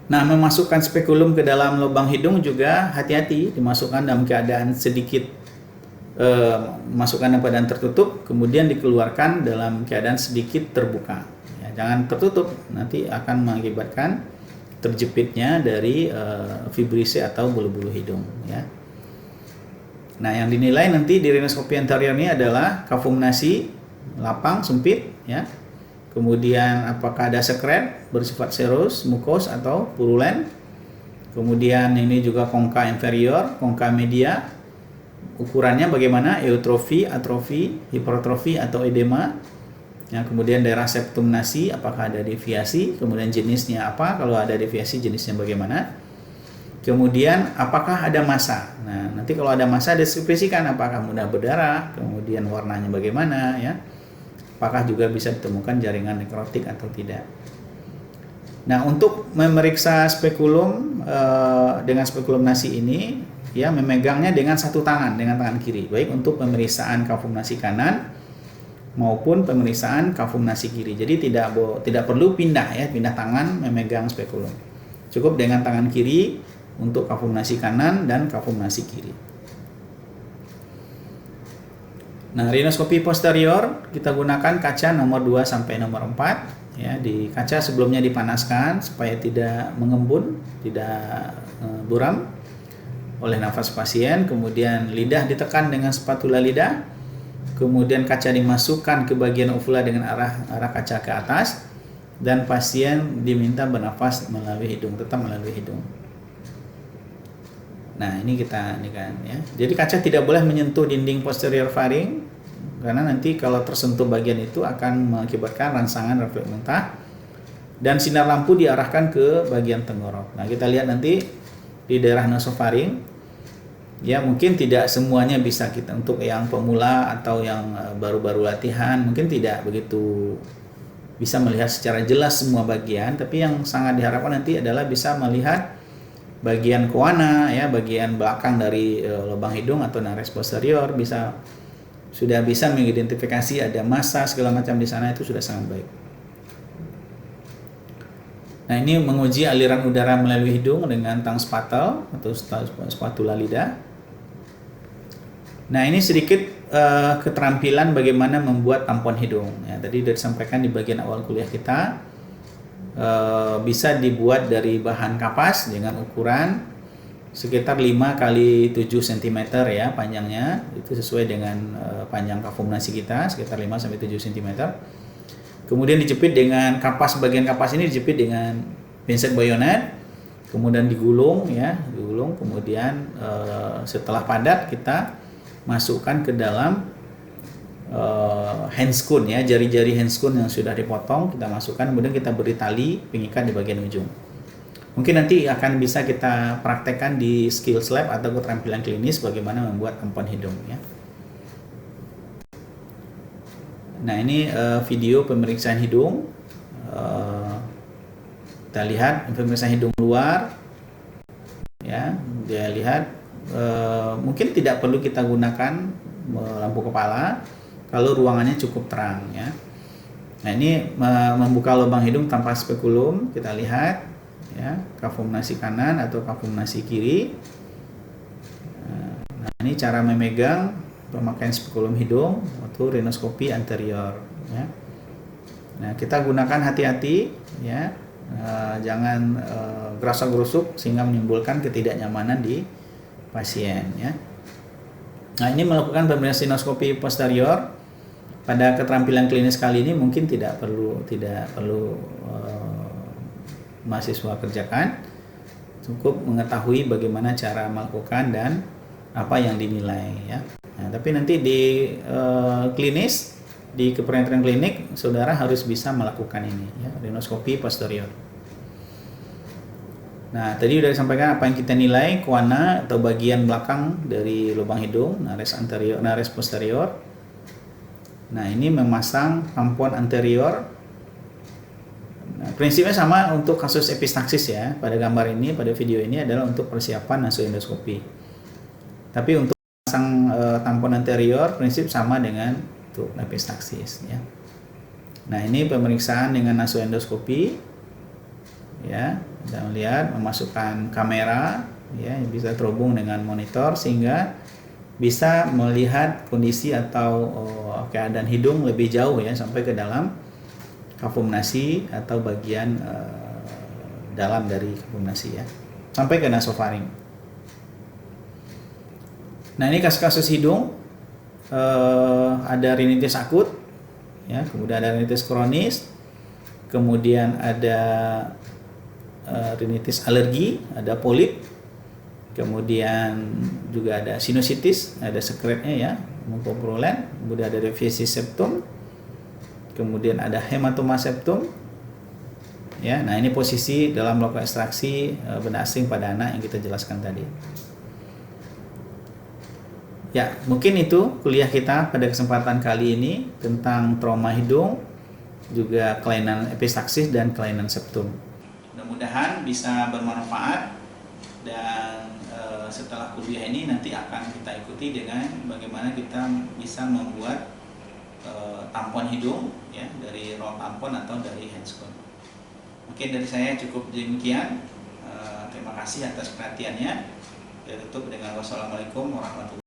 Nah, memasukkan spekulum ke dalam lubang hidung juga hati-hati, dimasukkan dalam keadaan sedikit masukkan dalam keadaan tertutup, kemudian dikeluarkan dalam keadaan sedikit terbuka. Ya, jangan tertutup, nanti akan mengakibatkan terjepitnya dari fibrise atau bulu-bulu hidung. Ya. Nah, yang dinilai nanti di rhinoskopi anterior ini adalah kavum-nasi, lapang, sempit, ya. Kemudian apakah ada sekret bersifat serus, mukos atau purulen. Kemudian ini juga kongka inferior, kongka media. Ukurannya bagaimana? Eutrofi, atrofi, hipertrofi atau edema. Ya, kemudian daerah septum nasi, apakah ada deviasi? Kemudian jenisnya apa? Kalau ada deviasi, jenisnya bagaimana? Kemudian apakah ada massa? Nah, nanti kalau ada massa deskripsikan apakah mudah berdarah, kemudian warnanya bagaimana, ya. Apakah juga bisa ditemukan jaringan nekrotik atau tidak. Nah, untuk memeriksa spekulum dengan spekulum nasi ini, ya, memegangnya dengan satu tangan, dengan tangan kiri, baik untuk pemeriksaan kavum nasi kanan maupun pemeriksaan kavum nasi kiri. Jadi tidak perlu pindah, ya, pindah tangan memegang spekulum. Cukup dengan tangan kiri untuk kavum nasi kanan dan kavum nasi kiri. Nah, rhinoskopi posterior kita gunakan kaca nomor 2 sampai nomor 4, ya. Di kaca sebelumnya dipanaskan supaya tidak mengembun, tidak buram oleh nafas pasien. Kemudian lidah ditekan dengan spatula lidah. Kemudian kaca dimasukkan ke bagian uvula dengan arah kaca ke atas, dan pasien diminta bernafas melalui hidung, tetap melalui hidung. Nah, ini kan, ya. Jadi kaca tidak boleh menyentuh dinding posterior faring, karena nanti kalau tersentuh bagian itu akan mengakibatkan rangsangan refleks muntah, dan sinar lampu diarahkan ke bagian tenggorok. Nah, kita lihat nanti di daerah nasofaring, ya, mungkin tidak semuanya bisa kita, untuk yang pemula atau yang baru-baru latihan mungkin tidak begitu bisa melihat secara jelas semua bagian, tapi yang sangat diharapkan nanti adalah bisa melihat bagian koana, ya, bagian belakang dari lubang hidung atau nares posterior, sudah bisa mengidentifikasi ada massa segala macam di sana, itu sudah sangat baik. Nah, ini menguji aliran udara melalui hidung dengan tang spatel atau spatula lidah. Nah, ini sedikit keterampilan bagaimana membuat tampon hidung. Ya, tadi sudah disampaikan di bagian awal kuliah kita. Bisa dibuat dari bahan kapas dengan ukuran sekitar 5 x 7 cm, ya, panjangnya. Itu sesuai dengan panjang kavum nasi kita, sekitar 5 sampai 7 cm. Kemudian dijepit dengan kapas, bagian kapas ini dijepit dengan pinset bayonet, kemudian digulung, ya, digulung. Kemudian setelah padat kita masukkan ke dalam handscoon, ya, jari-jari handscoon yang sudah dipotong kita masukkan, kemudian kita beri tali pengikat di bagian ujung. Mungkin nanti akan bisa kita praktekkan di skills lab atau keterampilan klinis bagaimana membuat tampon hidung, ya. Nah, ini video pemeriksaan hidung. Kita lihat pemeriksaan hidung luar, ya. Dia lihat mungkin tidak perlu kita gunakan lampu kepala kalau ruangannya cukup terang, ya. Nah, ini membuka lubang hidung tanpa spekulum, kita lihat, ya, kavum nasi kanan atau kavum nasi kiri. Nah, ini cara memegang pemakaian spekulum hidung atau rhinoskopi anterior, ya. Nah, kita gunakan hati-hati, ya, jangan gerasa-gerusuk sehingga menimbulkan ketidaknyamanan di pasien, ya. Nah, ini melakukan pemeriksaan rhinoskopi posterior. Pada keterampilan klinis kali ini mungkin tidak perlu mahasiswa kerjakan, cukup mengetahui bagaimana cara melakukan dan apa yang dinilai, ya. Nah, tapi nanti di klinis, di keperawatan klinik, saudara harus bisa melakukan ini, ya, rhinoskopi posterior. Nah, tadi udah disampaikan apa yang kita nilai koana atau bagian belakang dari lubang hidung, nares anterior, nares posterior. Nah, ini memasang tampon anterior. Nah, prinsipnya sama untuk kasus epistaksis ya. Pada gambar ini, pada video ini adalah untuk persiapan nasoendoskopi. Tapi untuk memasang tampon anterior prinsip sama dengan untuk epistaksis ya. Nah, ini pemeriksaan dengan nasoendoskopi ya. Kita melihat memasukkan kamera ya yang bisa terhubung dengan monitor sehingga bisa melihat kondisi atau keadaan hidung lebih jauh ya sampai ke dalam kafum nasi atau bagian dalam dari kafum nasi ya sampai ke nasofaring. Nah, ini kasus-kasus hidung ada rinitis akut ya, kemudian ada rinitis kronis, kemudian ada rinitis alergi, ada polip, kemudian juga ada sinusitis, ada sekretnya ya, mucopurulent, kemudian ada deviasis septum, kemudian ada hematoma septum. Ya, nah ini posisi dalam melakukan ekstraksi benda asing pada anak yang kita jelaskan tadi. Ya, mungkin itu kuliah kita pada kesempatan kali ini tentang trauma hidung, juga kelainan epistaksis dan kelainan septum. Mudah-mudahan bisa bermanfaat dan setelah kuliah ini nanti akan kita ikuti dengan bagaimana kita bisa membuat tampon hidung ya dari roll tampon atau dari handscone. Mungkin dari saya cukup demikian. Terima kasih atas perhatiannya. Saya tutup dengan wassalamualaikum warahmatullahi wabarakatuh.